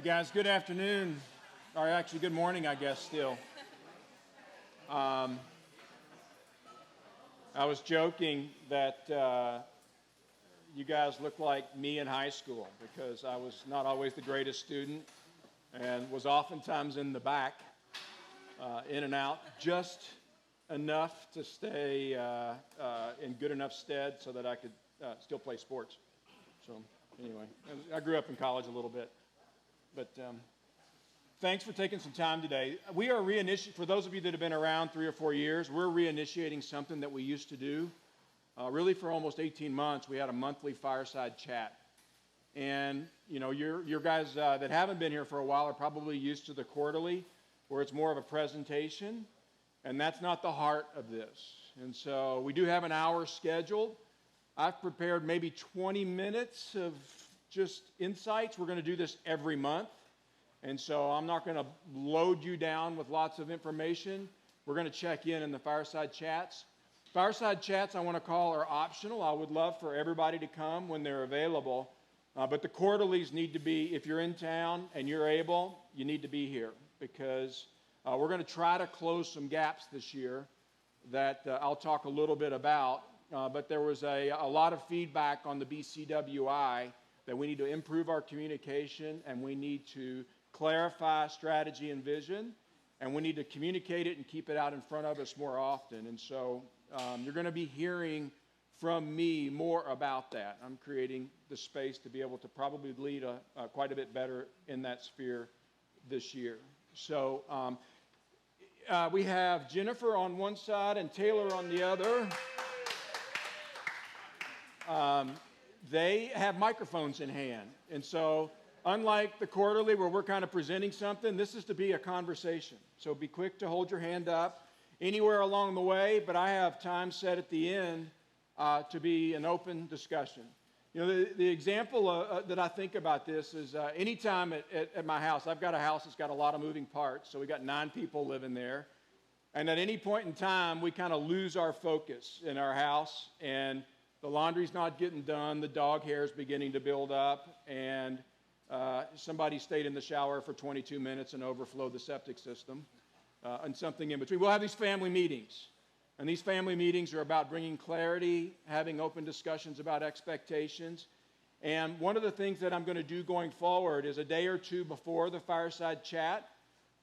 guys, good afternoon, or actually good morning, I guess, still. I was joking that you guys look like me in high school because I was not always the greatest student and was oftentimes in the back, in and out, just enough to stay in good enough stead so that I could still play sports. So anyway, I grew up in college a little bit. But thanks for taking some time today. We are for those of you that have been around 3 or 4 years, we're reinitiating something that we used to do. Really for almost 18 months, we had a monthly Fireside chat. And, you know, your guys that haven't been here for a while are probably used to the quarterly, where it's more of a presentation. And that's not the heart of this. And so we do have an hour scheduled. I've prepared maybe 20 minutes of just insights. We're going to do this every month. And so I'm not going to load you down with lots of information. We're going to check in the Fireside chats. Fireside chats, I want to call, are optional. I would love for everybody to come when they're available. But the quarterlies need to be, if you're in town and you're able, you need to be here because we're going to try to close some gaps this year that I'll talk a little bit about. But there was a lot of feedback on the BCWI that we need to improve our communication and we need to clarify strategy and vision, and we need to communicate it and keep it out in front of us more often. And so you're going to be hearing from me more about that. I'm creating the space to be able to probably lead quite a bit better in that sphere this year. So we have Jennifer on one side and Taylor on the other. They have microphones in hand. And so unlike the quarterly where we're kind of presenting something, this is to be a conversation. So be quick to hold your hand up anywhere along the way, but I have time set at the end to be an open discussion. You know, the example that I think about this is anytime at my house, I've got a house that's got a lot of moving parts, so we got 9 people living there. And at any point in time, we kind of lose our focus in our house, and the laundry's not getting done, the dog hair is beginning to build up, and somebody stayed in the shower for 22 minutes and overflowed the septic system, and something in between. We'll have these family meetings, and these family meetings are about bringing clarity, having open discussions about expectations. And one of the things that I'm going to do going forward is a day or two before the Fireside chat,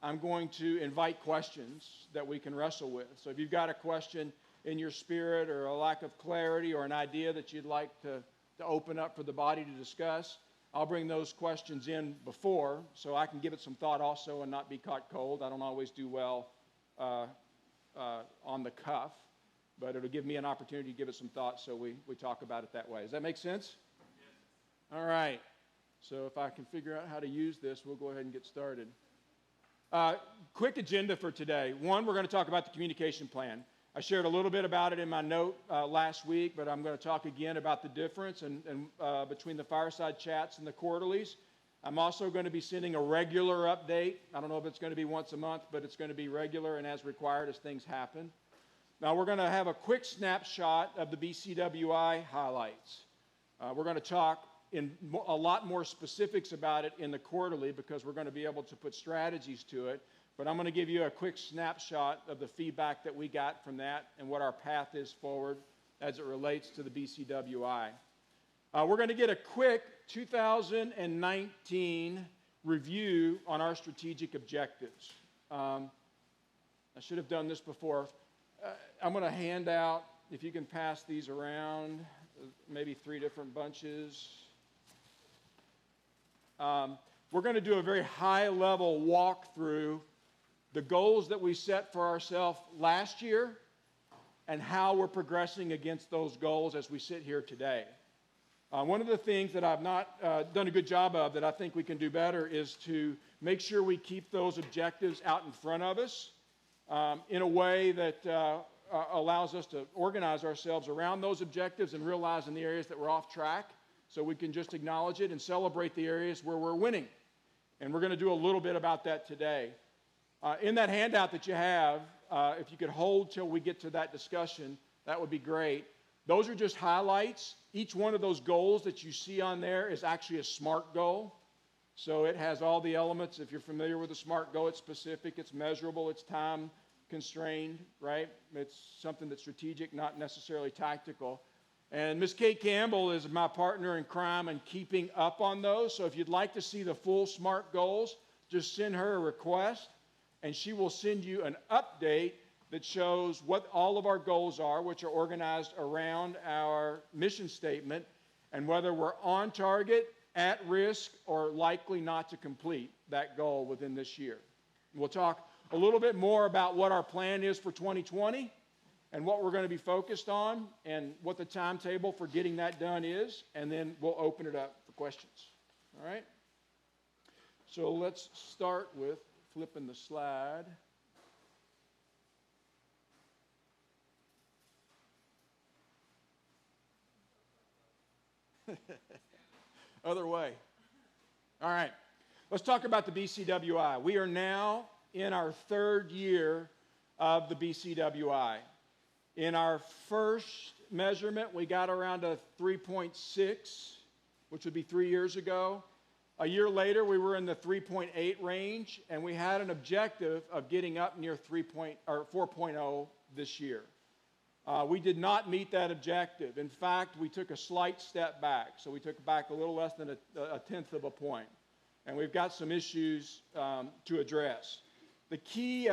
I'm going to invite questions that we can wrestle with. So if you've got a question in your spirit or a lack of clarity or an idea that you'd like to open up for the body to discuss, I'll bring those questions in before so I can give it some thought also and not be caught cold. I don't always do well on the cuff, but it'll give me an opportunity to give it some thought so we talk about it that way. Does that make sense? Yes. All right. So if I can figure out how to use this, we'll go ahead and get started. Quick agenda for today. One, we're going to talk about the communication plan. I shared a little bit about it in my note last week, but I'm going to talk again about the difference between the Fireside chats and the quarterlies. I'm also going to be sending a regular update. I don't know if it's going to be once a month, but it's going to be regular and as required as things happen. Now, we're going to have a quick snapshot of the BCWI highlights. We're going to talk in a lot more specifics about it in the quarterly because we're going to be able to put strategies to it. But I'm going to give you a quick snapshot of the feedback that we got from that and what our path is forward as it relates to the BCWI. We're going to get a quick 2019 review on our strategic objectives. I should have done this before. I'm going to hand out, if you can pass these around, maybe 3 different bunches. We're going to do a very high-level walkthrough the goals that we set for ourselves last year and how we're progressing against those goals as we sit here today. One of the things that I've not done a good job of that I think we can do better is to make sure we keep those objectives out in front of us in a way that allows us to organize ourselves around those objectives and realize in the areas that we're off track so we can just acknowledge it and celebrate the areas where we're winning. And we're going to do a little bit about that today. In that handout that you have, if you could hold till we get to that discussion, that would be great. Those are just highlights. Each one of those goals that you see on there is actually a SMART goal. So it has all the elements. If you're familiar with a SMART goal, it's specific, it's measurable, it's time constrained, right? It's something that's strategic, not necessarily tactical. And Ms. Kate Campbell is my partner in crime in keeping up on those. So if you'd like to see the full SMART goals, just send her a request, and she will send you an update that shows what all of our goals are, which are organized around our mission statement, and whether we're on target, at risk, or likely not to complete that goal within this year. We'll talk a little bit more about what our plan is for 2020 and what we're going to be focused on and what the timetable for getting that done is, and then we'll open it up for questions. All right? So let's start with flipping the slide. Other way. All right. Let's talk about the BCWI. We are now in our third year of the BCWI. In our first measurement, we got around a 3.6, which would be 3 years ago. A year later, we were in the 3.8 range, and we had an objective of getting up near 4.0 this year. We did not meet that objective. In fact, we took a slight step back. So we took back a little less than a tenth of a point. And we've got some issues to address. The key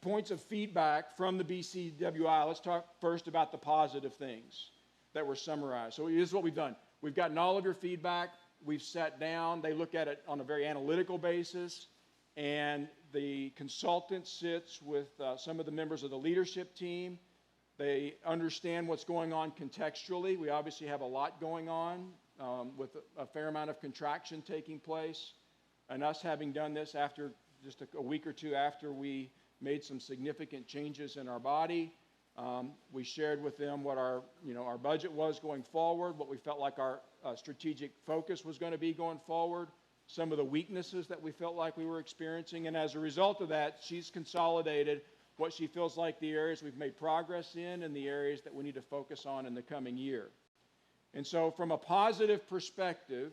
points of feedback from the BCWI, let's talk first about the positive things that were summarized. So this is what we've done. We've gotten all of your feedback. We've sat down. They look at it on a very analytical basis. And the consultant sits with some of the members of the leadership team. They understand what's going on contextually. We obviously have a lot going on with a fair amount of contraction taking place. And us having done this after just a week or two after we made some significant changes in our body, we shared with them what our budget was going forward, what we felt like our strategic focus was going to be going forward, some of the weaknesses that we felt like we were experiencing. And as a result of that, she's consolidated what she feels like the areas we've made progress in and the areas that we need to focus on in the coming year. And so from a positive perspective,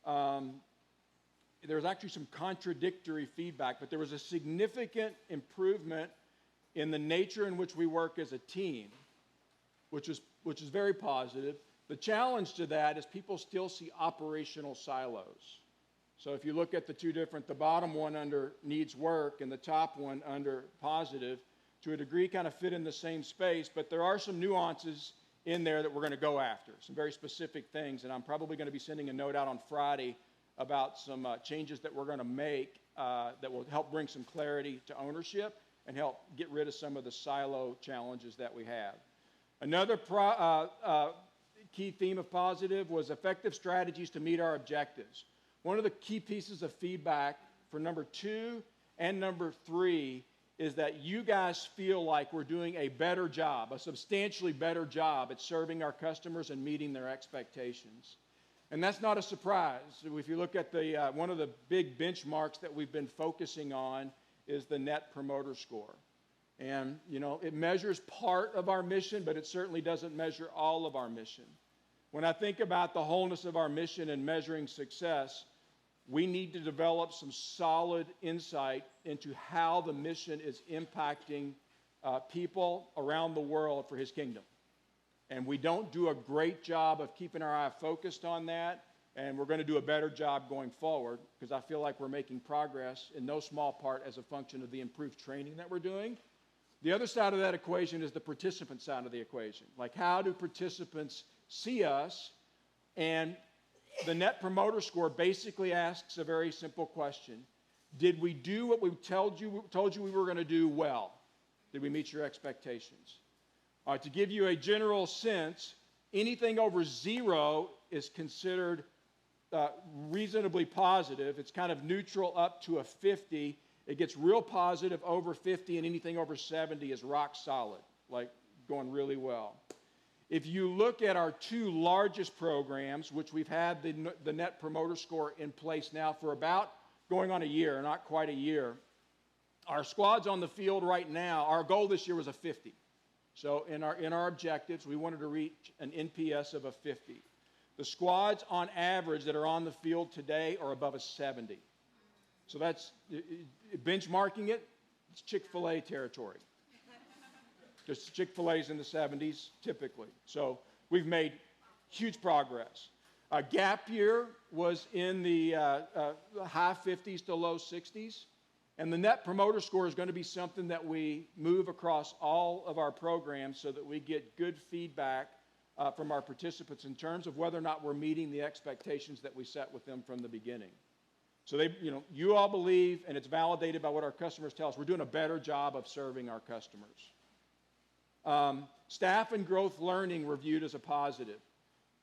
there was actually some contradictory feedback, but there was a significant improvement in the nature in which we work as a team, which is very positive. The challenge to that is people still see operational silos. So if you look at the bottom one under needs work and the top one under positive, to a degree kind of fit in the same space, but there are some nuances in there that we're going to go after, some very specific things, and I'm probably going to be sending a note out on Friday about some changes that we're going to make that will help bring some clarity to ownership and help get rid of some of the silo challenges that we have. Another key theme of positive was effective strategies to meet our objectives. One of the key pieces of feedback for number 2 and number 3 is that you guys feel like we're doing a better job, a substantially better job at serving our customers and meeting their expectations. And that's not a surprise. If you look at one of the big benchmarks that we've been focusing on is the Net Promoter Score. And, it measures part of our mission, but it certainly doesn't measure all of our mission. When I think about the wholeness of our mission and measuring success, we need to develop some solid insight into how the mission is impacting people around the world for His kingdom. And we don't do a great job of keeping our eye focused on that, and we're going to do a better job going forward because I feel like we're making progress in no small part as a function of the improved training that we're doing. The other side of that equation is the participant side of the equation. Like, how do participants see us? And the Net Promoter Score basically asks a very simple question. Did we do what we told you we were going to do well? Did we meet your expectations? To give you a general sense, anything over 0 is considered reasonably positive. It's kind of neutral up to a 50. It gets real positive over 50, and anything over 70 is rock solid, like going really well. If you look at our 2 largest programs, which we've had the Net Promoter Score in place now for about going on a year, not quite a year, our squads on the field right now, our goal this year was a 50. So in our objectives, we wanted to reach an NPS of a 50. The squads on average that are on the field today are above a 70. So that's, benchmarking it, it's Chick-fil-A territory. Just Chick-fil-A's in the 70s typically. So we've made huge progress. Gap year was in the high 50s to low 60s. And the Net Promoter Score is going to be something that we move across all of our programs so that we get good feedback from our participants in terms of whether or not we're meeting the expectations that we set with them from the beginning. So you all believe, and it's validated by what our customers tell us, we're doing a better job of serving our customers. Staff and growth learning were viewed as a positive.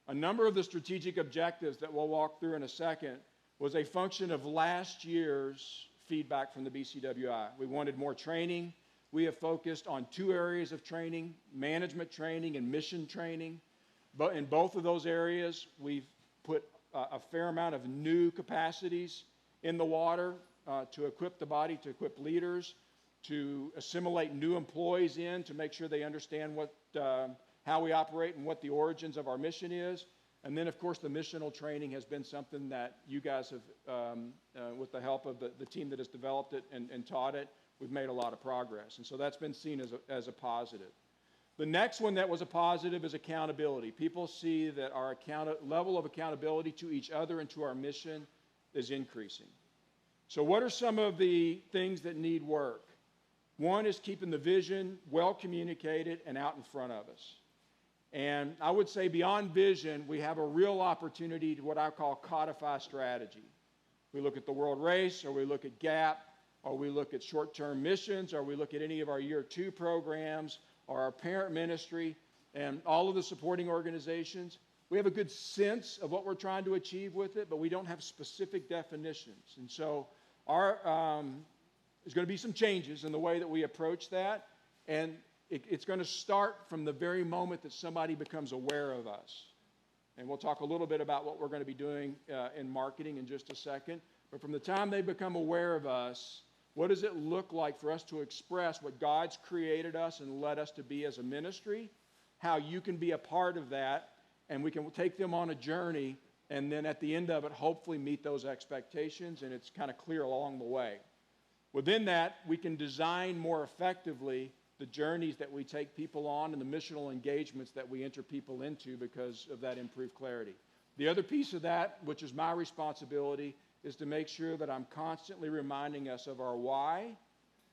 A number of the strategic objectives that we'll walk through in a second was a function of last year's feedback from the BCWI. We wanted more training. We have focused on 2 areas of training, management training and mission training. But in both of those areas, we've put a fair amount of new capacities in the water to equip the body, to equip leaders, to assimilate new employees in, to make sure they understand how we operate and what the origins of our mission is. And then, of course, the missional training has been something that you guys have, with the help of the team that has developed it and taught it, we've made a lot of progress. And so that's been seen as a positive. The next one that was a positive is accountability. People see that our level of accountability to each other and to our mission is increasing. So what are some of the things that need work? One is keeping the vision well communicated and out in front of us. And I would say beyond vision, we have a real opportunity to what I call codify strategy. We look at the world race, or we look at GAP, or we look at short-term missions, or we look at any of our year 2 programs, or our parent ministry, and all of the supporting organizations. We have a good sense of what we're trying to achieve with it, but we don't have specific definitions. And so there's going to be some changes in the way that we approach that, and it's going to start from the very moment that somebody becomes aware of us. And we'll talk a little bit about what we're going to be doing in marketing in just a second. But from the time they become aware of us, what does it look like for us to express what God's created us and led us to be as a ministry, how you can be a part of that, and we can take them on a journey, and then at the end of it, hopefully meet those expectations, and it's kind of clear along the way. Within that, we can design more effectively the journeys that we take people on and the missional engagements that we enter people into because of that improved clarity. The other piece of that, which is my responsibility, is to make sure that I'm constantly reminding us of our why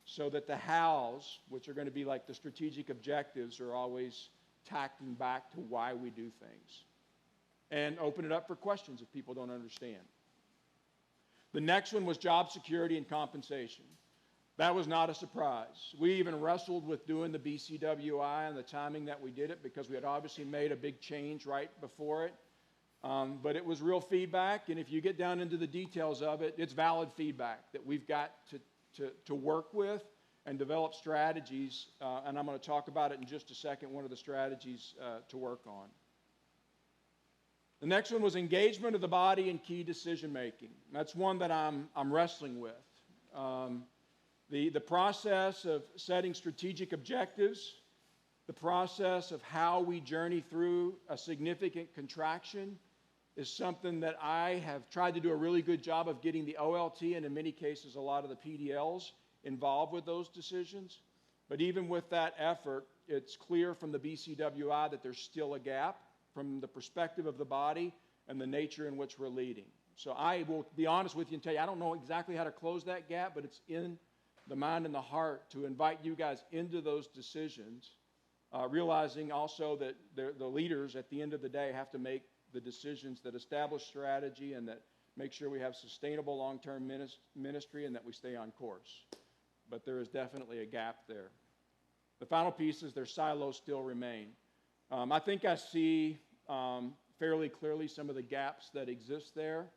so that the hows, which are going to be like the strategic objectives, are always tacking back to why we do things. And open it up for questions if people don't understand. The next one was job security and compensation. That was not a surprise. We even wrestled with doing the BCWI and the timing that we did it because we had obviously made a big change right before it. But it was real feedback, and if you get down into the details of it, it's valid feedback that we've got to work with and develop strategies, and I'm going to talk about it in just a second, one of the strategies to work on. The next one was engagement of the body in key decision making. That's one that I'm wrestling with. The process of setting strategic objectives, the process of how we journey through a significant contraction is something that I have tried to do a really good job of getting the OLT and in many cases a lot of the PDLs involved with those decisions. But even with that effort, it's clear from the BCWI that there's still a gap from the perspective of the body and the nature in which we're leading. So I will be honest with you and tell you, I don't know exactly how to close that gap, but it's in the mind and the heart to invite you guys into those decisions, realizing also that the leaders at the end of the day have to make the decisions that establish strategy and that make sure we have sustainable long-term ministry and that we stay on course. But there is definitely a gap there. The final piece is their silos still remain. I think I see fairly clearly some of the gaps that exist there,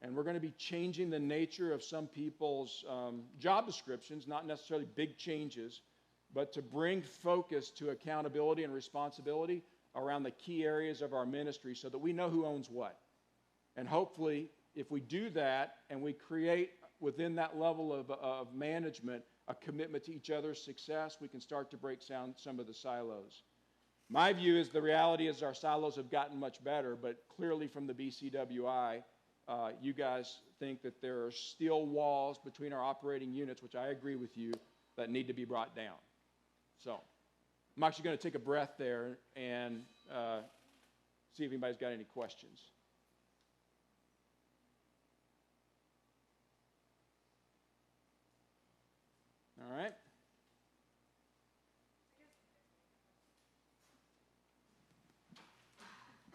and we're going to be changing the nature of some people's job descriptions, not necessarily big changes, but to bring focus to accountability and responsibility around the key areas of our ministry so that we know who owns what. And hopefully, if we do that and we create within that level of management a commitment to each other's success, we can start to break down some of the silos. My view is the reality is our silos have gotten much better, but clearly from the BCWI, you guys think that there are still walls between our operating units, which I agree with you, that need to be brought down. So I'm actually going to take a breath there and see if anybody's got any questions. All right.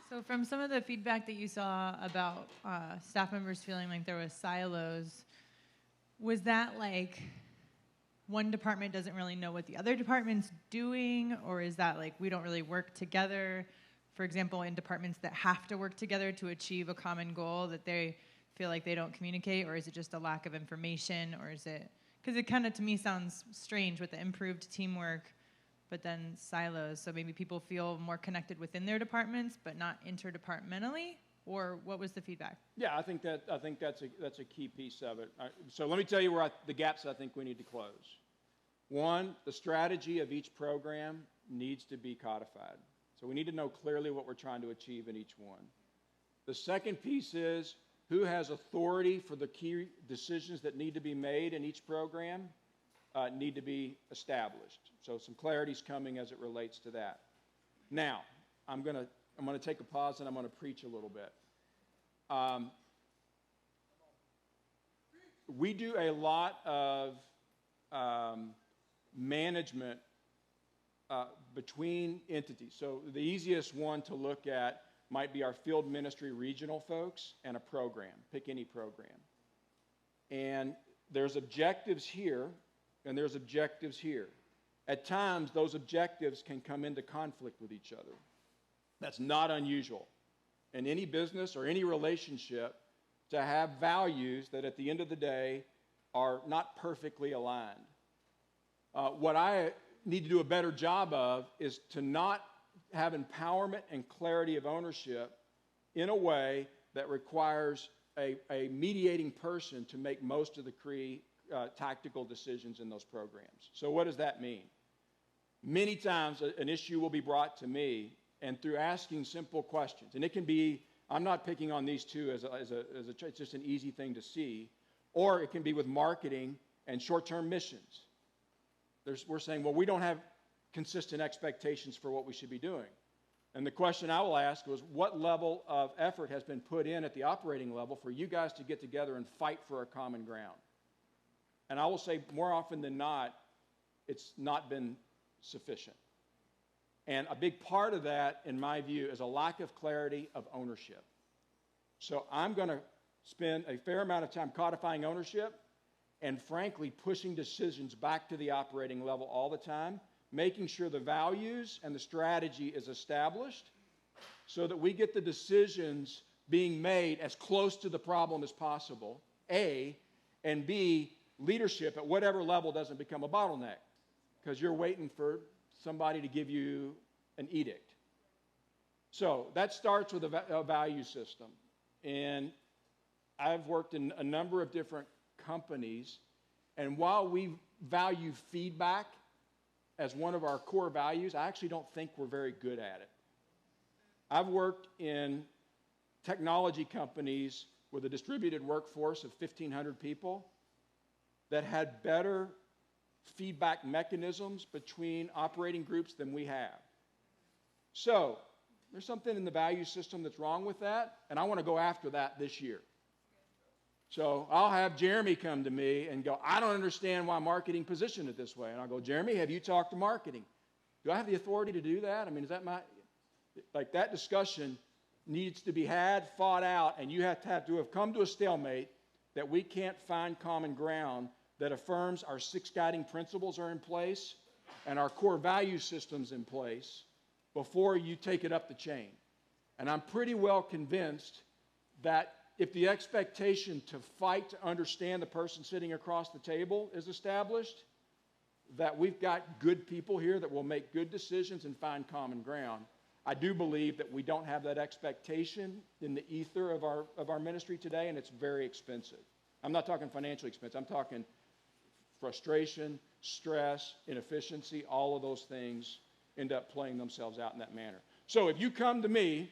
So from some of the feedback that you saw about staff members feeling like there was silos, was that like one department doesn't really know what the other department's doing, or is that like we don't really work together? For example, in departments that have to work together to achieve a common goal, that they feel like they don't communicate, or is it just a lack of information, or is it, because it kind of to me sounds strange with the improved teamwork, but then silos, so maybe people feel more connected within their departments, but not interdepartmentally, or what was the feedback? Yeah, I think that's a key piece of it. So let me tell you where the gaps I think we need to close. One, the strategy of each program needs to be codified. So we need to know clearly what we're trying to achieve in each one. The second piece is who has authority for the key decisions that need to be made in each program need to be established. So some clarity is coming as it relates to that. Now, I'm going to take a pause and I'm going to preach a little bit. We do a lot of management between entities. So the easiest one to look at might be our field ministry regional folks and a program. Pick any program. And there's objectives here and there's objectives here. At times, those objectives can come into conflict with each other. That's not unusual in any business or any relationship to have values that at the end of the day are not perfectly aligned. What I need to do a better job of is to not have empowerment and clarity of ownership in a way that requires a mediating person to make most of the tactical decisions in those programs. So what does that mean? Many times an issue will be brought to me, and through asking simple questions, and it can be, I'm not picking on these two it's just an easy thing to see, or it can be with marketing and short-term missions. We're saying, well, we don't have consistent expectations for what we should be doing. And the question I will ask was, what level of effort has been put in at the operating level for you guys to get together and fight for a common ground? And I will say more often than not, it's not been sufficient. And a big part of that, in my view, is a lack of clarity of ownership. So I'm going to spend a fair amount of time codifying ownership and, frankly, pushing decisions back to the operating level all the time, making sure the values and the strategy is established so that we get the decisions being made as close to the problem as possible, A, and B, leadership at whatever level doesn't become a bottleneck because you're waiting for somebody to give you an edict. So that starts with a value system. And I've worked in a number of different companies, and while we value feedback as one of our core values, I actually don't think we're very good at it. I've worked in technology companies with a distributed workforce of 1,500 people that had better feedback mechanisms between operating groups than we have. So there's something in the value system that's wrong with that, and I want to go after that this year. So I'll have Jeremy come to me and go, I don't understand why marketing positioned it this way. And I'll go, Jeremy, have you talked to marketing? Do I have the authority to do that? I mean, is that that discussion needs to be had, fought out, and you have to have come to a stalemate that we can't find common ground that affirms our 6 guiding principles are in place and our core value systems in place before you take it up the chain. And I'm pretty well convinced that if the expectation to fight to understand the person sitting across the table is established, that we've got good people here that will make good decisions and find common ground. I do believe that we don't have that expectation in the ether of our ministry today, and it's very expensive. I'm not talking financial expense. I'm talking frustration, stress, inefficiency, all of those things end up playing themselves out in that manner. So if you come to me,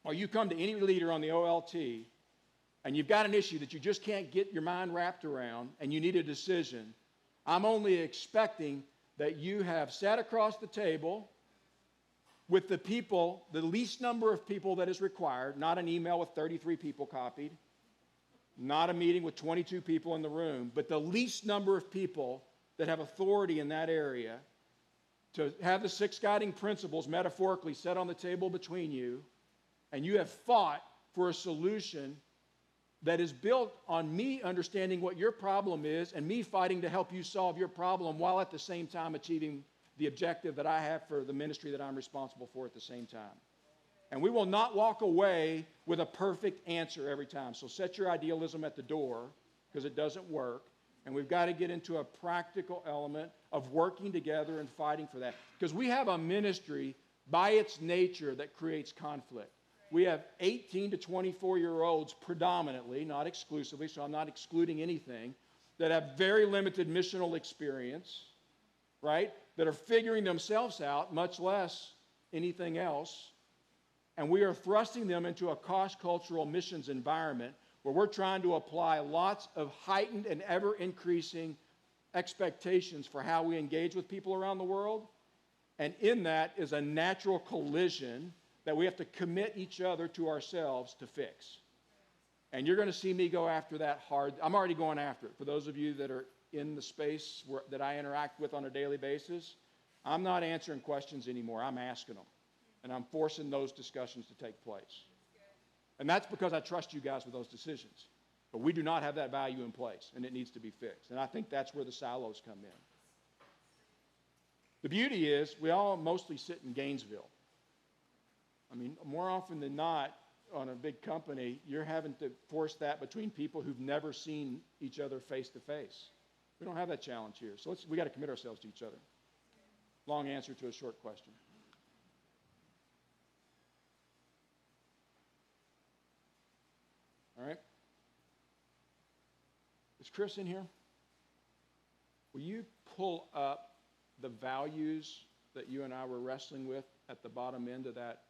or you come to any leader on the OLT, and you've got an issue that you just can't get your mind wrapped around, and you need a decision, I'm only expecting that you have sat across the table with the people, the least number of people that is required, not an email with 33 people copied, not a meeting with 22 people in the room, but the least number of people that have authority in that area to have the 6 guiding principles metaphorically set on the table between you, and you have fought for a solution that is built on me understanding what your problem is and me fighting to help you solve your problem while at the same time achieving the objective that I have for the ministry that I'm responsible for at the same time. And we will not walk away with a perfect answer every time. So set your idealism at the door, because it doesn't work. And we've got to get into a practical element of working together and fighting for that. Because we have a ministry by its nature that creates conflict. We have 18 to 24-year-olds predominantly, not exclusively, so I'm not excluding anything, that have very limited missional experience, right? That are figuring themselves out, much less anything else. And we are thrusting them into a cross-cultural missions environment where we're trying to apply lots of heightened and ever-increasing expectations for how we engage with people around the world. And in that is a natural collision that we have to commit each other to ourselves to fix. And you're going to see me go after that hard. I'm already going after it. For those of you that are in the space that I interact with on a daily basis, I'm not answering questions anymore. I'm asking them. And I'm forcing those discussions to take place. And that's because I trust you guys with those decisions. But we do not have that value in place, and it needs to be fixed. And I think that's where the silos come in. The beauty is we all mostly sit in Gainesville. I mean, more often than not, on a big company, you're having to force that between people who've never seen each other face to face. We don't have that challenge here. So we got to commit ourselves to each other. Long answer to a short question. All right? Is Chris in here? Will you pull up the values that you and I were wrestling with at the bottom end of that?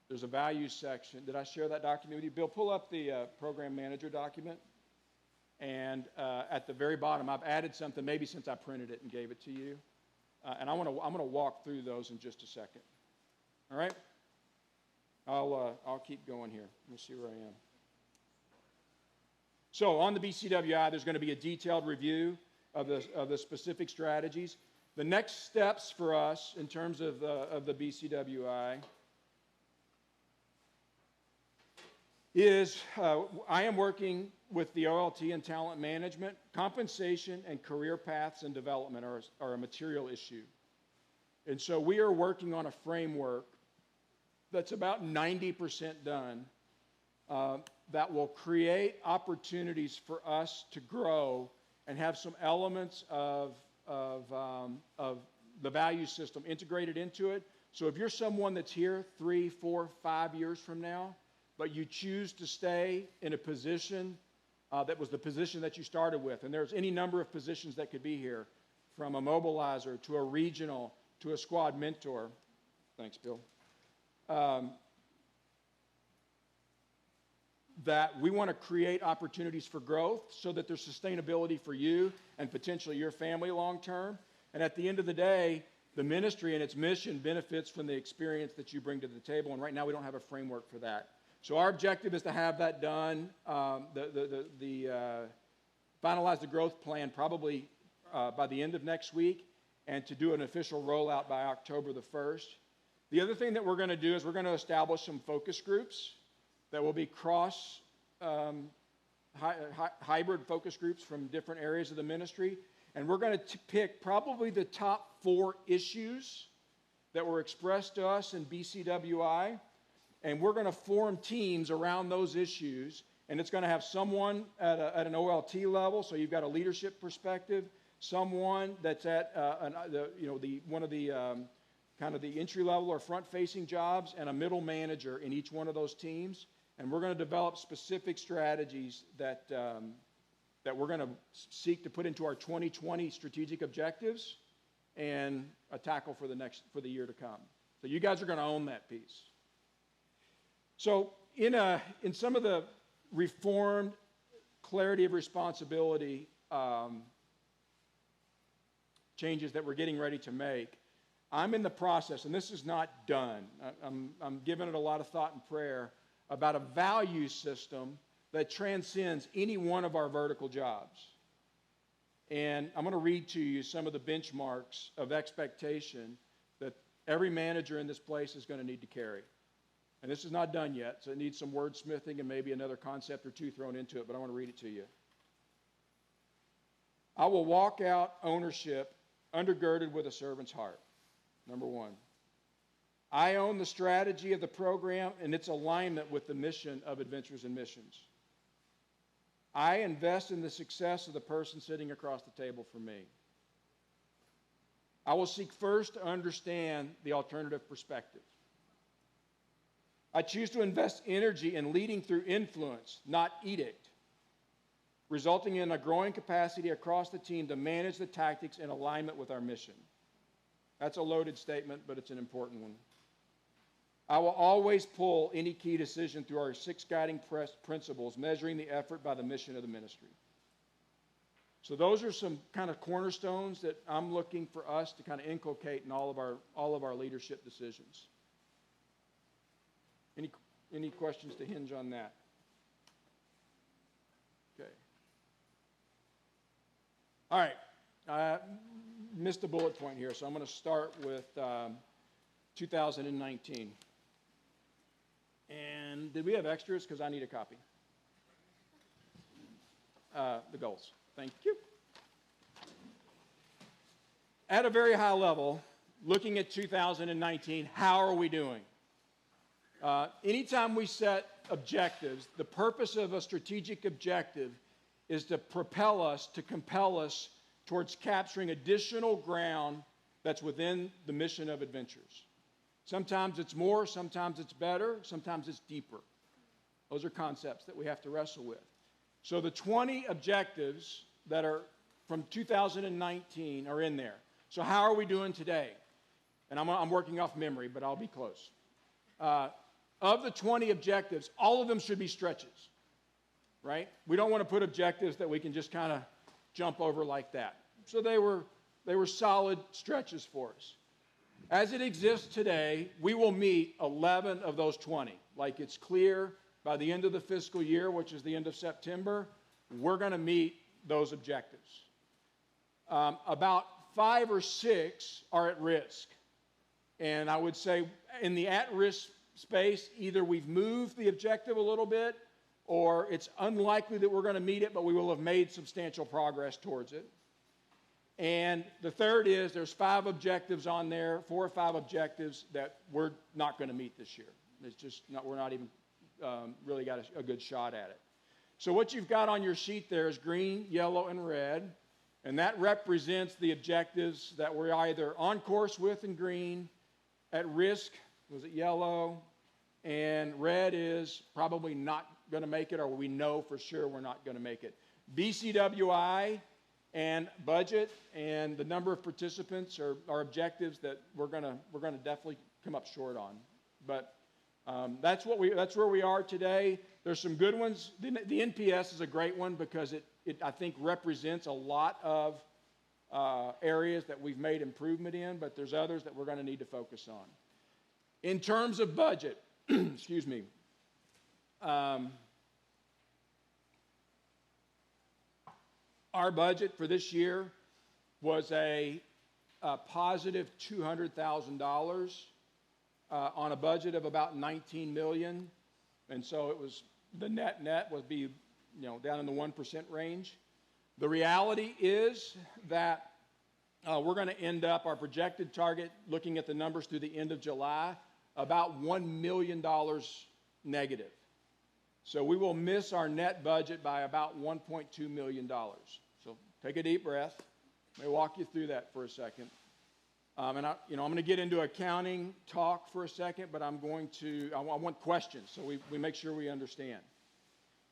There's a values section. Did I share that document with you? Bill, pull up the program manager document. And at the very bottom, I've added something, maybe since I printed it and gave it to you. And I'm going to walk through those in just a second. All right? I'll keep going here. Let me see where I am. So on the BCWI, there's going to be a detailed review of the specific strategies. The next steps for us in terms of the BCWI is I am working with the OLT and talent management. Compensation and career paths and development are a material issue. And so we are working on a framework that's about 90% done that will create opportunities for us to grow and have some elements of the value system integrated into it. So if you're someone that's here 3, 4, 5 years from now, but you choose to stay in a position that was the position that you started with, and there's any number of positions that could be here, from a mobilizer to a regional to a squad mentor. Thanks, Bill. That we want to create opportunities for growth so that there's sustainability for you and potentially your family long term. And at the end of the day, the ministry and its mission benefits from the experience that you bring to the table. And right now we don't have a framework for that. So our objective is to have that done, finalize the growth plan probably by the end of next week, and to do an official rollout by October the 1st. The other thing that we're going to do is we're going to establish some focus groups that will be hybrid focus groups from different areas of the ministry. And we're going to pick probably the top 4 issues that were expressed to us in BCWI. And we're going to form teams around those issues. And it's going to have someone at an OLT level, so you've got a leadership perspective, someone that's at one of the kind of the entry level or front-facing jobs, and a middle manager in each one of those teams. And we're going to develop specific strategies that we're going to seek to put into our 2020 strategic objectives and a tackle for the year to come. So you guys are going to own that piece. So in some of the reformed clarity of responsibility changes that we're getting ready to make, I'm in the process, and this is not done. I'm giving it a lot of thought and prayer about a value system that transcends any one of our vertical jobs. And I'm going to read to you some of the benchmarks of expectation that every manager in this place is going to need to carry. And this is not done yet, so it needs some wordsmithing and maybe another concept or two thrown into it, but I want to read it to you. I will walk out ownership undergirded with a servant's heart. Number one. I own the strategy of the program and its alignment with the mission of Adventures in Missions. I invest in the success of the person sitting across the table from me. I will seek first to understand the alternative perspective. I choose to invest energy in leading through influence, not edict, resulting in a growing capacity across the team to manage the tactics in alignment with our mission. That's a loaded statement, but it's an important one. I will always pull any key decision through our 6 guiding principles, measuring the effort by the mission of the ministry. So those are some kind of cornerstones that I'm looking for us to kind of inculcate in all of our leadership decisions. Any questions to hinge on that? Okay. All right. I missed a bullet point here, so I'm going to start with 2019. And did we have extras? Because I need a copy. The goals. Thank you. At a very high level, looking at 2019, how are we doing? Anytime we set objectives, the purpose of a strategic objective is to propel us, to compel us towards capturing additional ground that's within the mission of Adventures. Sometimes it's more, sometimes it's better, sometimes it's deeper. Those are concepts that we have to wrestle with. So the 20 objectives that are from 2019 are in there. So how are we doing today? And I'm working off memory, but I'll be close. Of the 20 objectives, all of them should be stretches, right? We don't want to put objectives that we can just kind of jump over like that. So they were solid stretches for us. As it exists today, we will meet 11 of those 20. Like it's clear by the end of the fiscal year, which is the end of September, we're going to meet those objectives. About 5 or 6 are at risk. And I would say in the at-risk space, either we've moved the objective a little bit, or it's unlikely that we're going to meet it, but we will have made substantial progress towards it. And the third is there's 5 objectives on there, 4 or 5 objectives that we're not going to meet this year. It's just not, we're not even really got a good shot at it. So what you've got on your sheet there is green, yellow, and red, and that represents the objectives that we're either on course with in green, at risk, was it yellow, and red is probably not going to make it, or we know for sure we're not going to make it. BCWI and budget and the number of participants are objectives that we're going to definitely come up short on. But that's where we are today. There's some good ones. The NPS is a great one because it I think represents a lot of areas that we've made improvement in, but there's others that we're going to need to focus on. In terms of budget, excuse me. Our budget for this year was a positive $200,000 on a budget of about $19 million, and so it was the net would be down in the 1% range. The reality is that we're going to end up our projected target, looking at the numbers through the end of July, about $1 million negative. So we will miss our net budget by about $1.2 million. So take a deep breath. Let me walk you through that for a second. And I'm going to get into accounting talk for a second, but I want questions so we make sure we understand.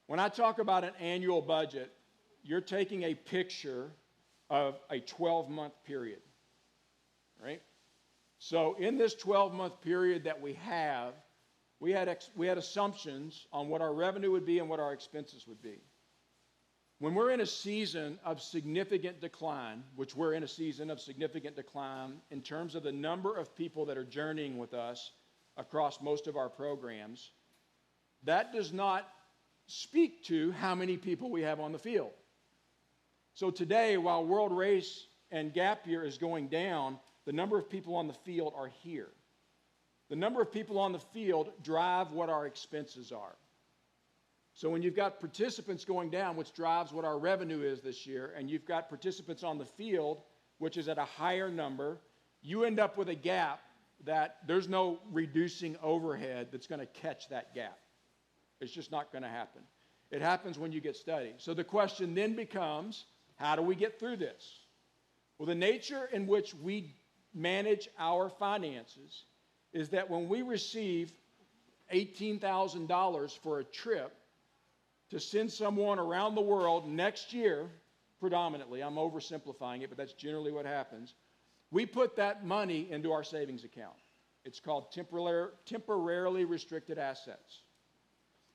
When I talk about an annual budget, you're taking a picture of a 12-month period, right? So in this 12-month period that we have, we had assumptions on what our revenue would be and what our expenses would be. When we're in a season of significant decline, which we're in a season of significant decline in terms of the number of people that are journeying with us across most of our programs, that does not speak to how many people we have on the field. So today, while World Race and Gap Year is going down, the number of people on the field are here. The number of people on the field drive what our expenses are. So when you've got participants going down, which drives what our revenue is this year, and you've got participants on the field, which is at a higher number, you end up with a gap that there's no reducing overhead that's going to catch that gap. It's just not going to happen. It happens when you get steady. So the question then becomes, how do we get through this? Well, the nature in which we manage our finances is that when we receive $18,000 for a trip to send someone around the world next year, predominantly, I'm oversimplifying it, but that's generally what happens, we put that money into our savings account. It's called temporarily restricted assets.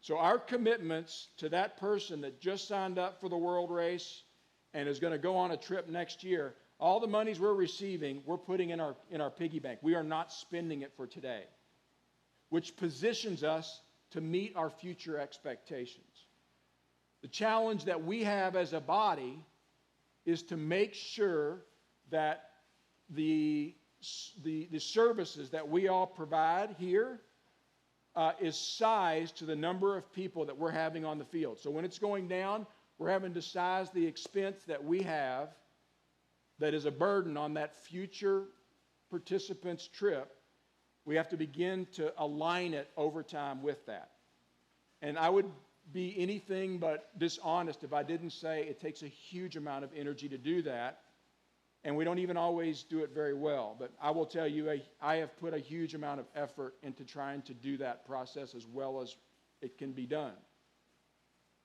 So our commitments to that person that just signed up for the World Race and is going to go on a trip next year, all the monies we're receiving, we're putting in our piggy bank. We are not spending it for today, which positions us to meet our future expectations. The challenge that we have as a body is to make sure that the services that we all provide here is sized to the number of people that we're having on the field. So when it's going down, we're having to size the expense that we have that is a burden on that future participant's trip. We have to begin to align it over time with that. And I would be anything but dishonest if I didn't say it takes a huge amount of energy to do that, and we don't even always do it very well. But I will tell you, I have put a huge amount of effort into trying to do that process as well as it can be done.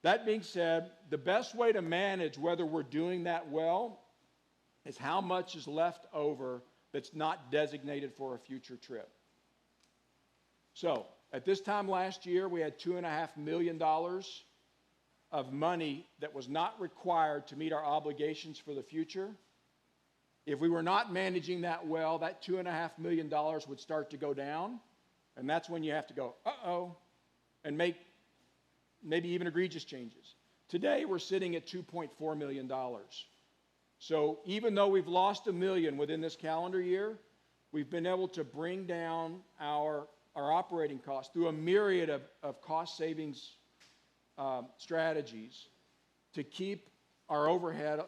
That being said, the best way to manage whether we're doing that well is how much is left over that's not designated for a future trip. So, at this time last year, we had $2.5 million of money that was not required to meet our obligations for the future. If we were not managing that well, that $2.5 million would start to go down, and that's when you have to go, uh-oh, and make maybe even egregious changes. Today, we're sitting at $2.4 million. So even though we've lost $1 million within this calendar year, we've been able to bring down our operating costs through a myriad of cost savings strategies to keep our overhead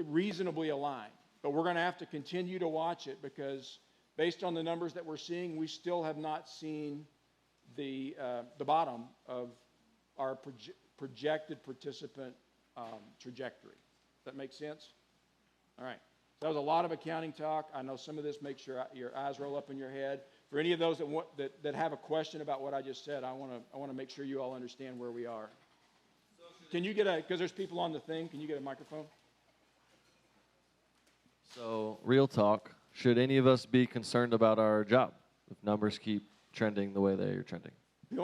reasonably aligned. But we're going to have to continue to watch it because based on the numbers that we're seeing, we still have not seen the bottom of our projected participant trajectory. Does that make sense? All right. So that was a lot of accounting talk. I know some of this makes your eyes roll up in your head. For any of those that have a question about what I just said, I want to make sure you all understand where we are. Can you get because there's people on the thing, can you get a microphone? So, real talk, should any of us be concerned about our job if numbers keep trending the way they are trending? You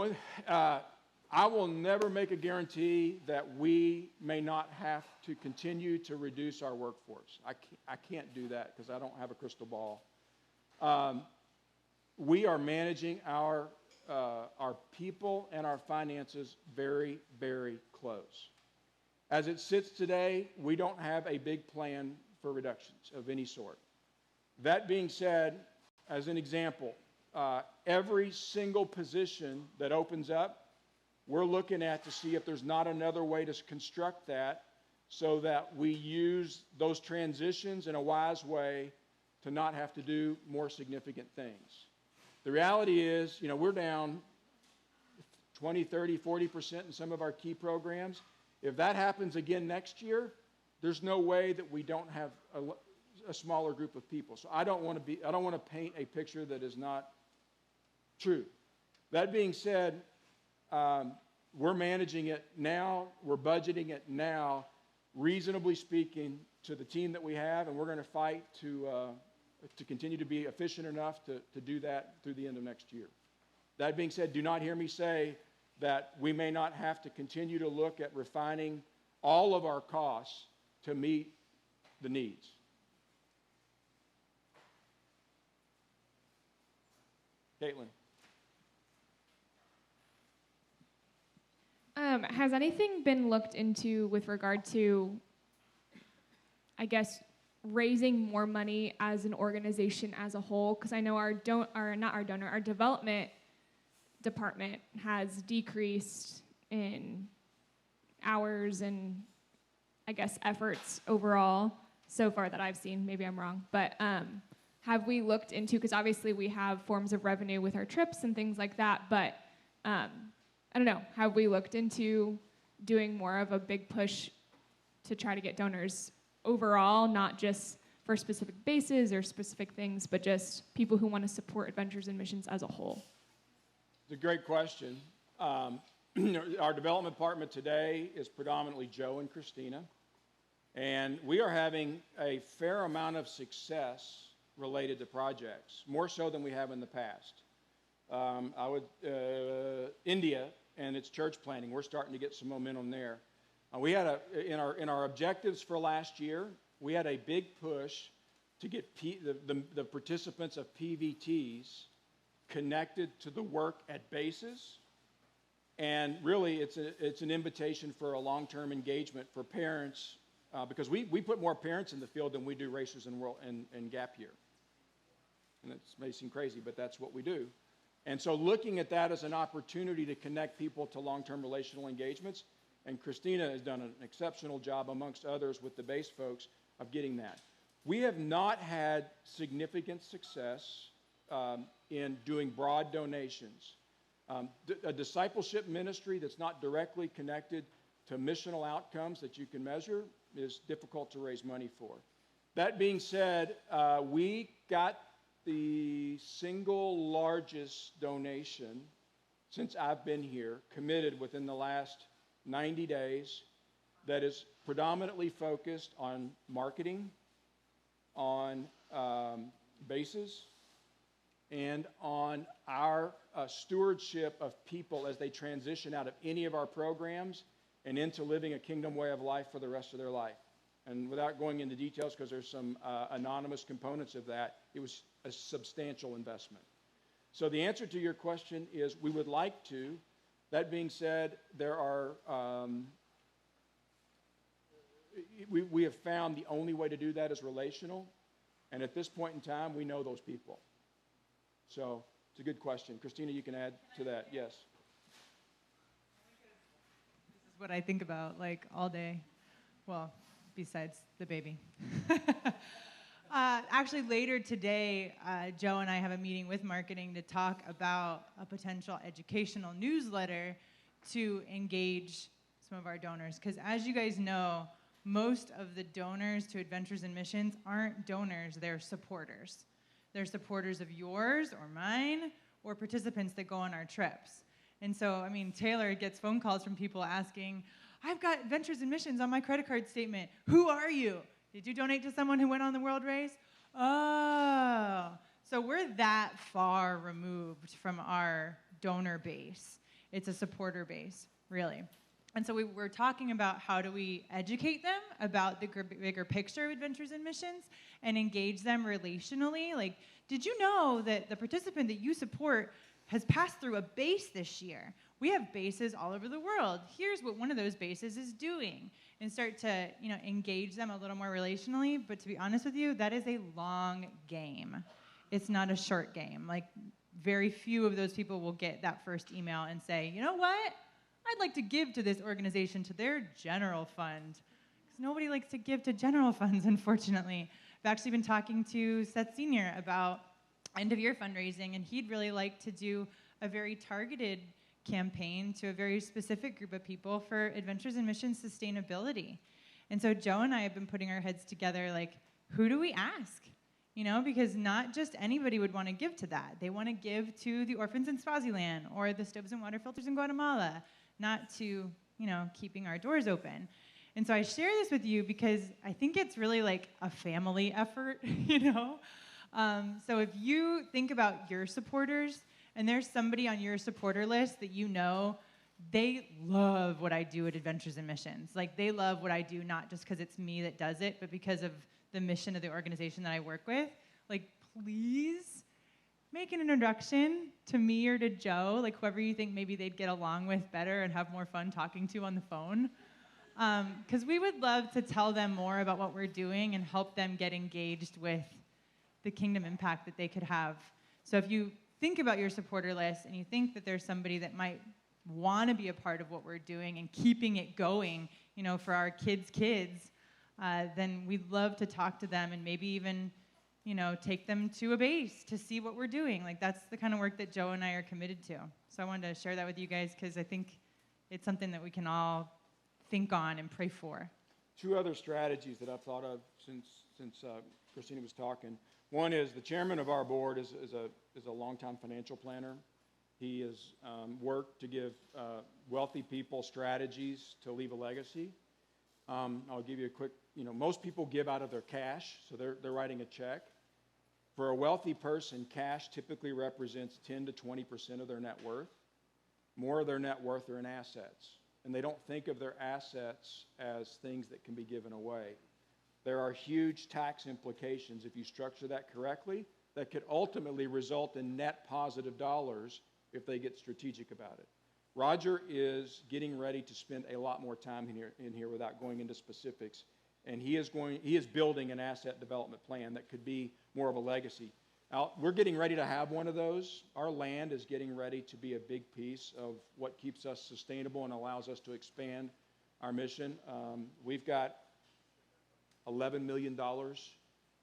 know, I will never make a guarantee that we may not have to continue to reduce our workforce. I can't do that because I don't have a crystal ball. We are managing our people and our finances very, very close. As it sits today, we don't have a big plan for reductions of any sort. That being said, as an example, every single position that opens up, we're looking at to see if there's not another way to construct that so that we use those transitions in a wise way to not have to do more significant things. The reality is, you know, we're down 20, 30, 40% in some of our key programs. If that happens again next year, there's no way that we don't have a smaller group of people. So I don't want to paint a picture that is not true. That being said, we're managing it now, we're budgeting it now, reasonably speaking, to the team that we have, and we're going to fight to continue to be efficient enough to do that through the end of next year. That being said, do not hear me say that we may not have to continue to look at refining all of our costs to meet the needs. Caitlin. Has anything been looked into with regard to, I guess, raising more money as an organization as a whole? Because I know our development department has decreased in hours and, I guess, efforts overall so far that I've seen. Maybe I'm wrong. But have we looked into, because obviously we have forms of revenue with our trips and things like that, but I don't know, have we looked into doing more of a big push to try to get donors overall, not just for specific bases or specific things, but just people who want to support Adventures in Missions as a whole? It's a great question. Our development department today is predominantly Joe and Christina, and we are having a fair amount of success related to projects, more so than we have in the past. India and its church planting, we're starting to get some momentum there. We had in our objectives for last year, we had a big push to get the participants of PVTs connected to the work at bases, and really it's an invitation for a long-term engagement for parents, because we put more parents in the field than we do racers and gap year. And it may seem crazy, but that's what we do. And so looking at that as an opportunity to connect people to long-term relational engagements, and Christina has done an exceptional job amongst others with the base folks of getting that. We have not had significant success in doing broad donations. A discipleship ministry that's not directly connected to missional outcomes that you can measure is difficult to raise money for. That being said, we got the single largest donation since I've been here, committed within the last 90 days, that is predominantly focused on marketing, on bases, and on our stewardship of people as they transition out of any of our programs and into living a kingdom way of life for the rest of their life. And without going into details, because there's some anonymous components of that, it was a substantial investment. So the answer to your question is we would like to. That being said, there are, we have found the only way to do that is relational. And at this point in time, we know those people. So it's a good question. Christina, you can add to that. Yes. This is what I think about like all day. Well, besides the baby. Actually, later today, Joe and I have a meeting with marketing to talk about a potential educational newsletter to engage some of our donors. Because as you guys know, most of the donors to Adventures in Missions aren't donors, they're supporters. They're supporters of yours or mine or participants that go on our trips. And so, I mean, Taylor gets phone calls from people asking, I've got Adventures in Missions on my credit card statement. Who are you? Did you donate to someone who went on the world race? Oh, so we're that far removed from our donor base. It's a supporter base, really. And so we're talking about how do we educate them about the bigger picture of Adventures in Missions and engage them relationally. Like, did you know that the participant that you support has passed through a base this year? We have bases all over the world. Here's what one of those bases is doing. And start to, engage them a little more relationally. But to be honest with you, that is a long game. It's not a short game. Like, very few of those people will get that first email and say, you know what? I'd like to give to this organization, to their general fund. Because nobody likes to give to general funds, unfortunately. I've actually been talking to Seth Sr. about end-of-year fundraising, and he'd really like to do a very targeted campaign to a very specific group of people for Adventures in Missions sustainability. And so Joe and I have been putting our heads together, like, who do we ask? Because not just anybody would want to give to that. They want to give to the orphans in Swaziland or the stoves and water filters in Guatemala, not to, keeping our doors open. And so I share this with you because I think it's really like a family effort, So if you think about your supporters and there's somebody on your supporter list that they love what I do at Adventures in Missions. Like they love what I do, not just because it's me that does it, but because of the mission of the organization that I work with. Like, please make an introduction to me or to Joe, like whoever you think maybe they'd get along with better and have more fun talking to on the phone. Because we would love to tell them more about what we're doing and help them get engaged with the kingdom impact that they could have. So if you think about your supporter list and you think that there's somebody that might want to be a part of what we're doing and keeping it going, for our kids' kids, then we'd love to talk to them and maybe even, take them to a base to see what we're doing. Like that's the kind of work that Joe and I are committed to. So I wanted to share that with you guys because I think it's something that we can all think on and pray for. 2 other strategies that I've thought of since Christina was talking. One is the chairman of our board is a longtime financial planner. He has worked to give wealthy people strategies to leave a legacy. I'll give you a quick, most people give out of their cash, so they're writing a check. For a wealthy person, cash typically represents 10 to 20% of their net worth. More of their net worth are in assets, and they don't think of their assets as things that can be given away. There are huge tax implications if you structure that correctly that could ultimately result in net positive dollars if they get strategic about it. Roger is getting ready to spend a lot more time in here without going into specifics, and he is building an asset development plan that could be more of a legacy. Now, we're getting ready to have one of those. Our land is getting ready to be a big piece of what keeps us sustainable and allows us to expand our mission. We've got $11 million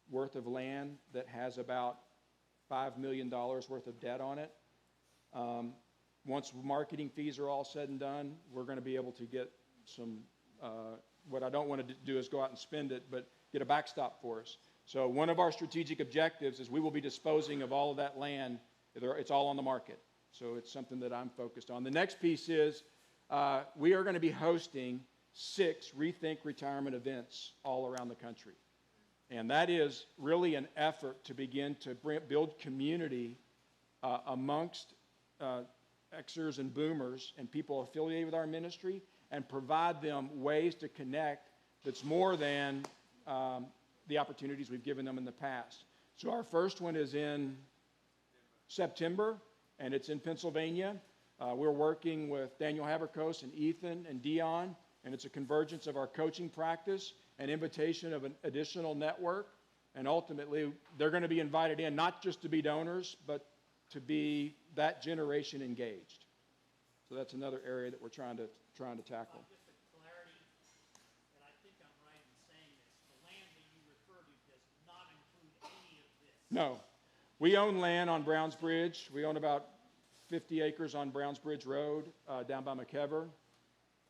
worth of land that has about $5 million worth of debt on it. Once marketing fees are all said and done, we're going to be able to get some, what I don't want to do is go out and spend it, but get a backstop for us. So one of our strategic objectives is we will be disposing of all of that land. It's all on the market. So it's something that I'm focused on. The next piece is we are going to be hosting 6 Rethink Retirement events all around the country. And that is really an effort to begin to build community amongst Xers and boomers and people affiliated with our ministry and provide them ways to connect that's more than the opportunities we've given them in the past. So our first one is in September, and it's in Pennsylvania. We're working with Daniel Haverkos and Ethan and Dion, and it's a convergence of our coaching practice and invitation of an additional network. And ultimately, they're going to be invited in not just to be donors, but to be that generation engaged. So that's another area that we're trying to tackle. Just for clarity, and I think I'm right in saying this, the land that you refer to does not include any of this. No. We own land on Browns Bridge. We own about 50 acres on Browns Bridge Road down by McKever.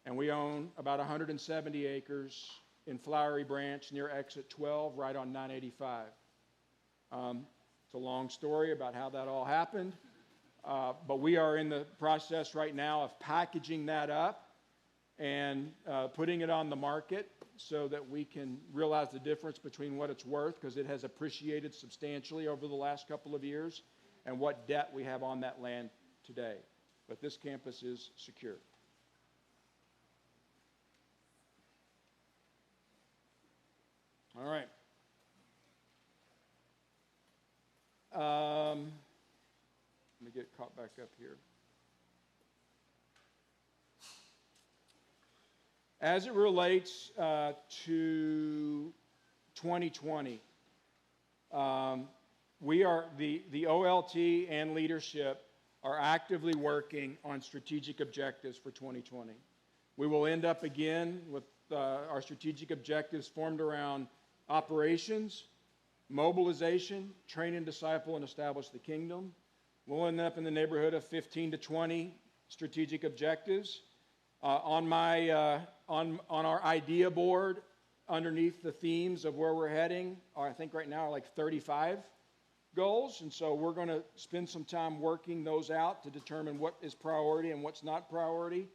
And we own about 170 acres in Flowery Branch near exit 12 right on 985. It's a long story about how that all happened. But we are in the process right now of packaging that up and putting it on the market so that we can realize the difference between what it's worth, because it has appreciated substantially over the last couple of years, and what debt we have on that land today. But this campus is secure. All right. Let me get caught back up here. As it relates to 2020, we are the OLT and leadership are actively working on strategic objectives for 2020. We will end up again with our strategic objectives formed around operations, mobilization, train and disciple and establish the kingdom. We'll end up in the neighborhood of 15 to 20 strategic objectives. On our idea board, underneath the themes of where we're heading are, I think right now, are like 35 goals. And so we're going to spend some time working those out to determine what is priority and what's not priority.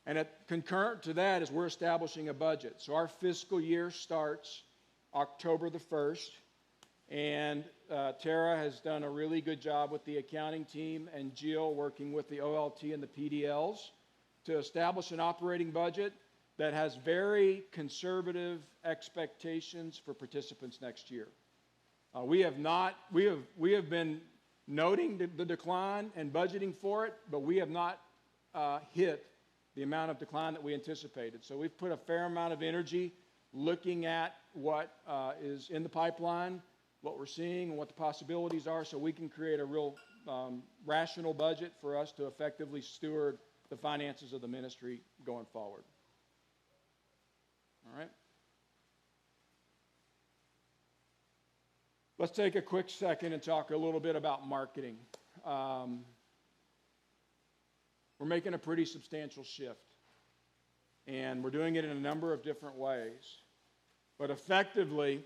And concurrent to that is we're establishing a budget. So our fiscal year starts October the 1st. And Tara has done a really good job with the accounting team and Jill working with the OLT and the PDLs to establish an operating budget that has very conservative expectations for participants next year. We have been noting the decline and budgeting for it, but we have not hit the amount of decline that we anticipated. So we've put a fair amount of energy looking at what is in the pipeline, what we're seeing, and what the possibilities are, so we can create a real rational budget for us to effectively steward the finances of the ministry going forward. All right? Let's take a quick second and talk a little bit about marketing. We're making a pretty substantial shift, and we're doing it in a number of different ways. But effectively,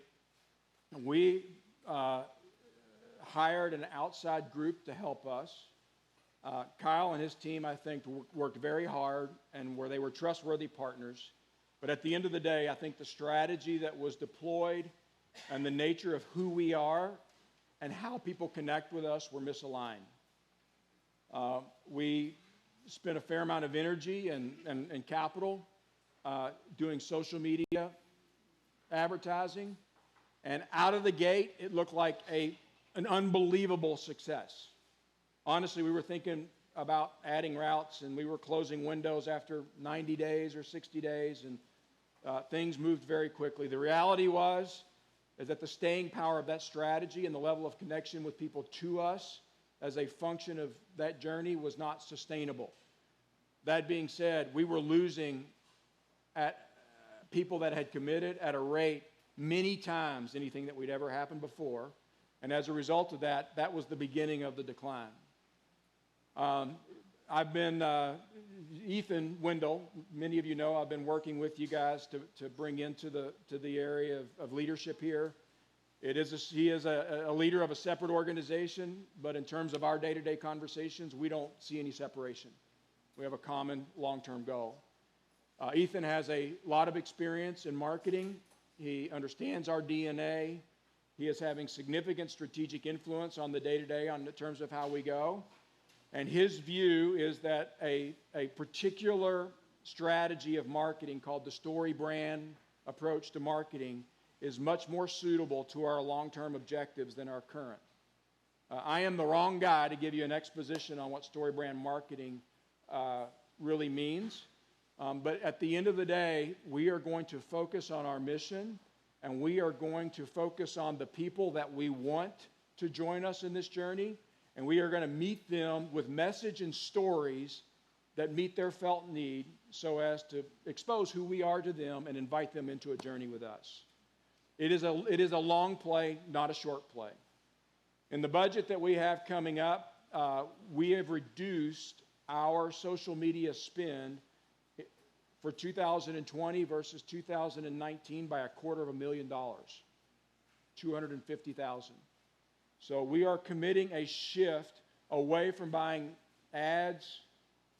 we hired an outside group to help us. Kyle and his team, I think, worked very hard and where they were trustworthy partners. But at the end of the day, I think the strategy that was deployed and the nature of who we are and how people connect with us were misaligned. We spent a fair amount of energy and capital doing social media advertising, and out of the gate, it looked like an unbelievable success. Honestly, we were thinking about adding routes, and we were closing windows after 90 days or 60 days, and things moved very quickly. The reality is that the staying power of that strategy and the level of connection with people to us as a function of that journey was not sustainable. That being said, we were losing at people that had committed at a rate many times anything that we'd ever happened before. And as a result of that, that was the beginning of the decline. I've been, Ethan Wendell, many of you know, I've been working with you guys to bring into the area of leadership here. He is a leader of a separate organization, but in terms of our day-to-day conversations, we don't see any separation. We have a common long-term goal. Ethan has a lot of experience in marketing. He understands our DNA. He is having significant strategic influence on the day-to-day in terms of how we go. And his view is that a particular strategy of marketing called the story brand approach to marketing is much more suitable to our long-term objectives than our current. I am the wrong guy to give you an exposition on what story brand marketing really means. But at the end of the day, we are going to focus on our mission, and we are going to focus on the people that we want to join us in this journey, and we are going to meet them with message and stories that meet their felt need so as to expose who we are to them and invite them into a journey with us. It is a long play, not a short play. In the budget that we have coming up, we have reduced our social media spend for 2020 versus 2019 by $250,000, $250,000. So we are committing a shift away from buying ads,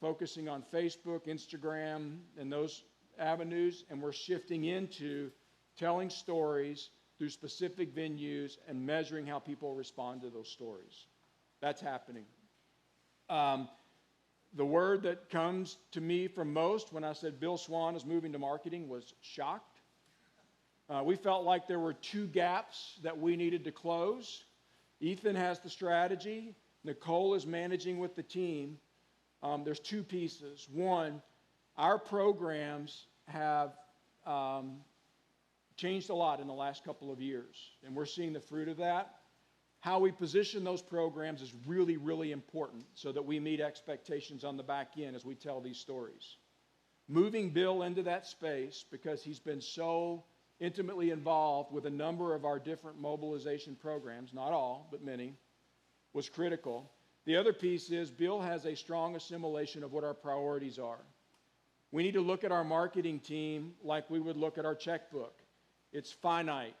focusing on Facebook, Instagram, and those avenues, and we're shifting into telling stories through specific venues and measuring how people respond to those stories. That's happening. The word that comes to me from most when I said Bill Swan is moving to marketing was shocked. We felt like there were two gaps that we needed to close. Ethan has the strategy. Nicole is managing with the team. There's two pieces. One, our programs have changed a lot in the last couple of years, and we're seeing the fruit of that. How we position those programs is really, really important so that we meet expectations on the back end as we tell these stories. Moving Bill into that space, because he's been so intimately involved with a number of our different mobilization programs, not all, but many, was critical. The other piece is Bill has a strong assimilation of what our priorities are. We need to look at our marketing team like we would look at our checkbook. It's finite.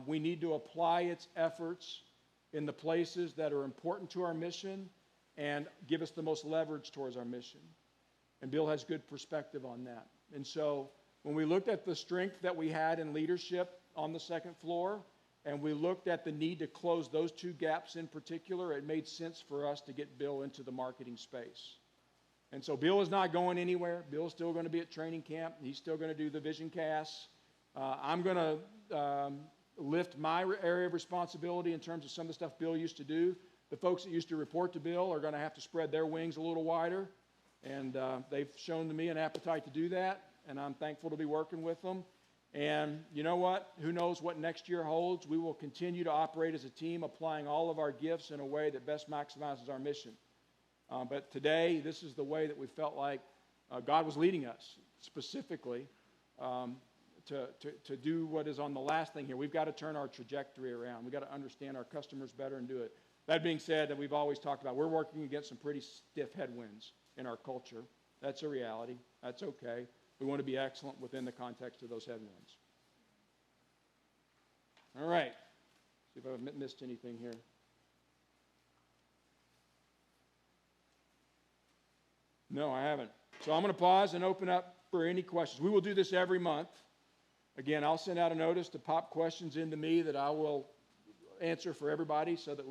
We need to apply its efforts in the places that are important to our mission and give us the most leverage towards our mission. And Bill has good perspective on that. And so when we looked at the strength that we had in leadership on the second floor, and we looked at the need to close those two gaps in particular, it made sense for us to get Bill into the marketing space. And so Bill is not going anywhere. Bill's still going to be at training camp. He's still going to do the vision casts. I'm going to lift my area of responsibility in terms of some of the stuff Bill used to do. The folks that used to report to Bill are going to have to spread their wings a little wider, and they've shown to me an appetite to do that, and I'm thankful to be working with them. And you know what? Who knows what next year holds? We will continue to operate as a team, applying all of our gifts in a way that best maximizes our mission. But today, this is the way that we felt like God was leading us, specifically, to do what is on the last thing here. We've got to turn our trajectory around. We've got to understand our customers better and do it. That being said, that we've always talked about, we're working against some pretty stiff headwinds in our culture. That's a reality. That's okay. We want to be excellent within the context of those headwinds. All right. See if I've missed anything here. No, I haven't. So I'm going to pause and open up for any questions. We will do this every month. Again, I'll send out a notice to pop questions into me that I will answer for everybody so that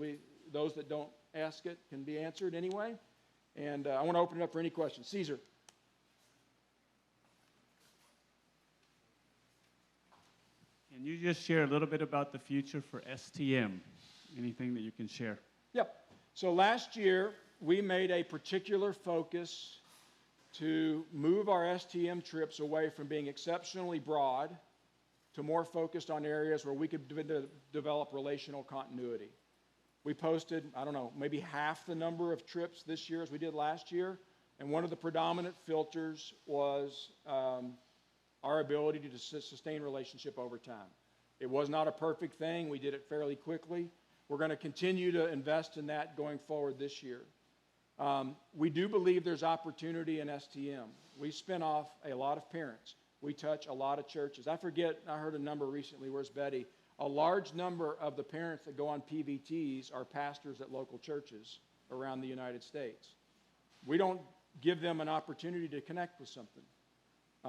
those that don't ask it can be answered anyway. And I want to open it up for any questions. Caesar. Can you just share a little bit about the future for STM? Anything that you can share? Yep. So last year, we made a particular focus to move our STM trips away from being exceptionally broad to more focused on areas where we could develop relational continuity. We posted, I don't know, maybe half the number of trips this year as we did last year, and one of the predominant filters was our ability to sustain relationship over time. It was not a perfect thing. We did it fairly quickly. We're going to continue to invest in that going forward this year. We do believe there's opportunity in STM. We spin off a lot of parents. We touch a lot of churches. I heard a number recently, where's Betty? A large number of the parents that go on PVTs are pastors at local churches around the United States. We don't give them an opportunity to connect with something.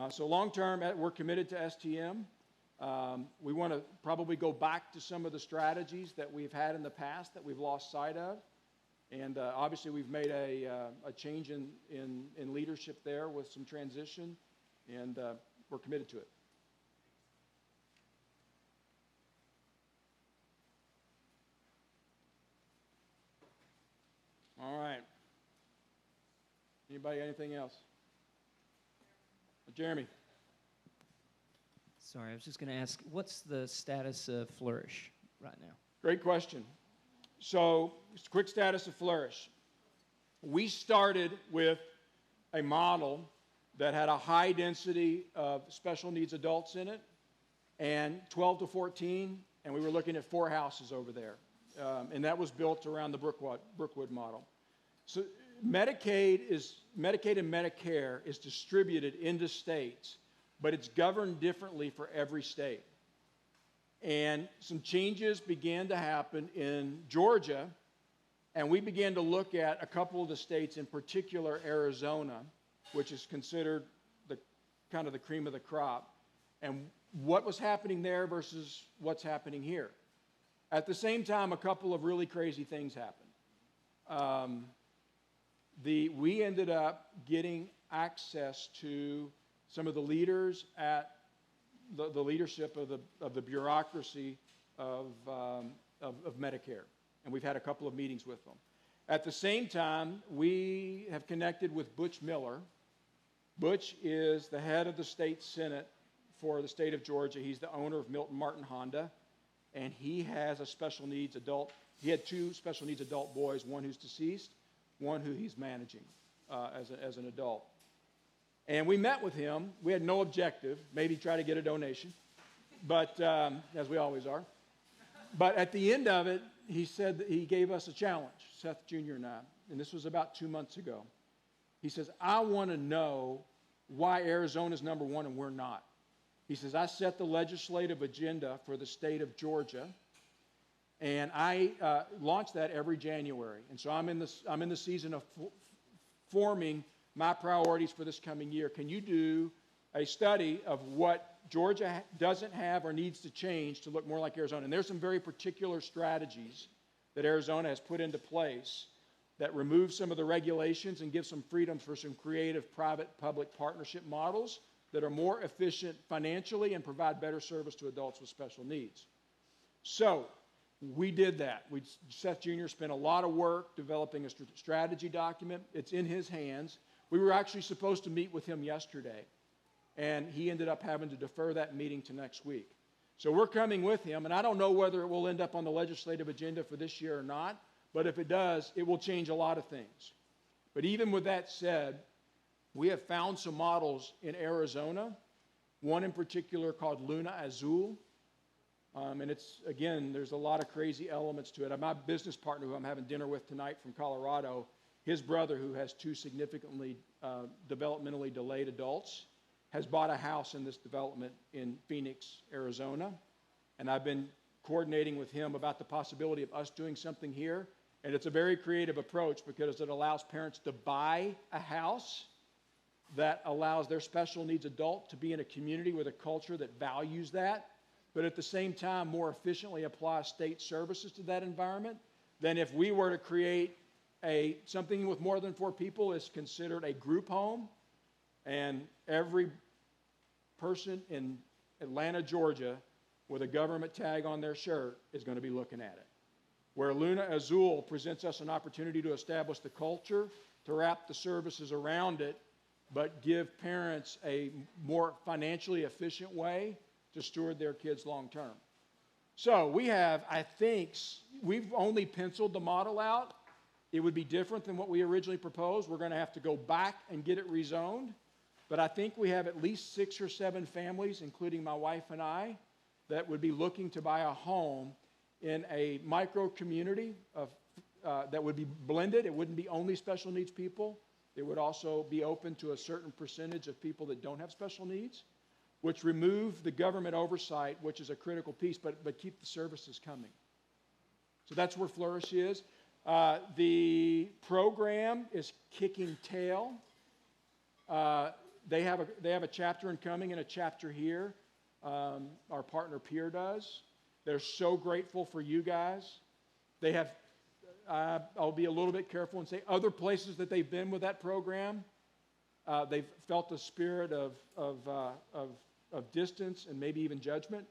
So long term, we're committed to STM. We want to probably go back to some of the strategies that we've had in the past that we've lost sight of. And obviously, we've made a change in leadership there with some transition, and we're committed to it. All right. Anybody got anything else? Jeremy. Sorry, I was just going to ask, what's the status of Flourish right now? Great question. So, quick status of Flourish. We started with a model that had a high density of special needs adults in it, and 12 to 14, and we were looking at 4 houses over there. And that was built around the Brookwood model. So Medicaid and Medicare is distributed into states, but it's governed differently for every state. And some changes began to happen in Georgia, and we began to look at a couple of the states, in particular Arizona, which is considered the kind of the cream of the crop, and what was happening there versus what's happening here. At the same time, a couple of really crazy things happened. We ended up getting access to some of the leaders at the leadership of the bureaucracy of Medicare, and we've had a couple of meetings with them. At the same time, we have connected with Butch Miller. Butch is the head of the state senate for the state of Georgia. He's the owner of Milton Martin Honda, and he has a special needs adult. He had 2 special needs adult boys, one who's deceased, one who he's managing as an adult. And we met with him. We had no objective, maybe try to get a donation, but as we always are. But at the end of it, he said that he gave us a challenge, Seth Jr. and I, and this was about 2 months ago. He says, I want to know why Arizona's number 1 and we're not. He says, I set the legislative agenda for the state of Georgia, and I launch that every January. And so I'm in the season of forming my priorities for this coming year. Can you do a study of what Georgia doesn't have or needs to change to look more like Arizona? And there's some very particular strategies that Arizona has put into place that remove some of the regulations and give some freedom for some creative private-public partnership models that are more efficient financially and provide better service to adults with special needs. So we did that. Seth Jr. spent a lot of work developing a strategy document. It's in his hands. We were actually supposed to meet with him yesterday, and he ended up having to defer that meeting to next week. So we're coming with him, and I don't know whether it will end up on the legislative agenda for this year or not, but if it does, it will change a lot of things. But even with that said, we have found some models in Arizona, one in particular called Luna Azul. And it's, again, there's a lot of crazy elements to it. My business partner, who I'm having dinner with tonight from Colorado, his brother, who has two significantly developmentally delayed adults, has bought a house in this development in Phoenix, Arizona. And I've been coordinating with him about the possibility of us doing something here. And it's a very creative approach because it allows parents to buy a house that allows their special needs adult to be in a community with a culture that values that, but at the same time more efficiently apply state services to that environment than if we were to create something with more than 4 people is considered a group home, and every person in Atlanta, Georgia, with a government tag on their shirt is going to be looking at it. Where Luna Azul presents us an opportunity to establish the culture, to wrap the services around it, but give parents a more financially efficient way to steward their kids long term. So we have, I think, we've only penciled the model out. It would be different than what we originally proposed. We're going to have to go back and get it rezoned. But I think we have at least 6 or 7 families, including my wife and I, that would be looking to buy a home in a micro community that would be blended. It wouldn't be only special needs people. It would also be open to a certain percentage of people that don't have special needs, which remove the government oversight, which is a critical piece, but keep the services coming. So that's where Flourish is. The program is kicking tail. They have a chapter incoming and a chapter here. Our partner Peer does. They're so grateful for you guys. They have, I'll be a little bit careful and say other places that they've been with that program, they've felt the spirit of distance and maybe even judgment.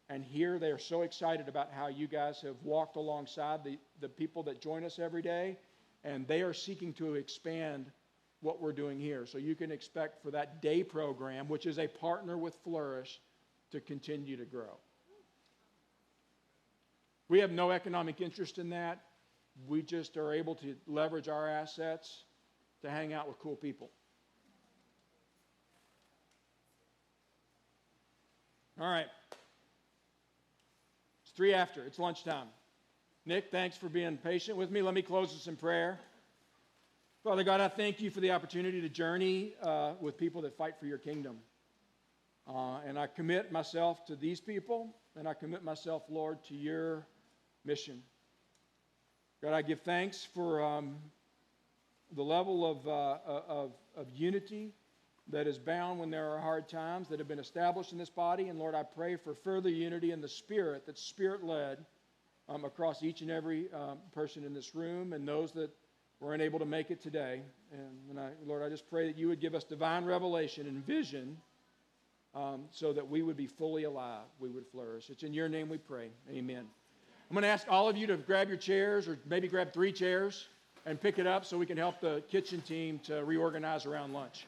And here they are so excited about how you guys have walked alongside the people that join us every day, and they are seeking to expand what we're doing here. So you can expect for that day program, which is a partner with Flourish, to continue to grow. We have no economic interest in that. We just are able to leverage our assets to hang out with cool people. All right. It's 3 after. It's lunchtime. Nick, thanks for being patient with me. Let me close this in prayer. Father God, I thank you for the opportunity to journey with people that fight for your kingdom. And I commit myself to these people, and I commit myself, Lord, to your mission. God, I give thanks for the level of unity that is bound when there are hard times that have been established in this body. And Lord, I pray for further unity in the Spirit, that's Spirit-led, across each and every person in this room and those that were unable to make it today. And Lord, I just pray that you would give us divine revelation and vision so that we would be fully alive, we would flourish. It's in your name we pray. Amen. I'm going to ask all of you to grab your chairs, or maybe grab 3 chairs and pick it up so we can help the kitchen team to reorganize around lunch.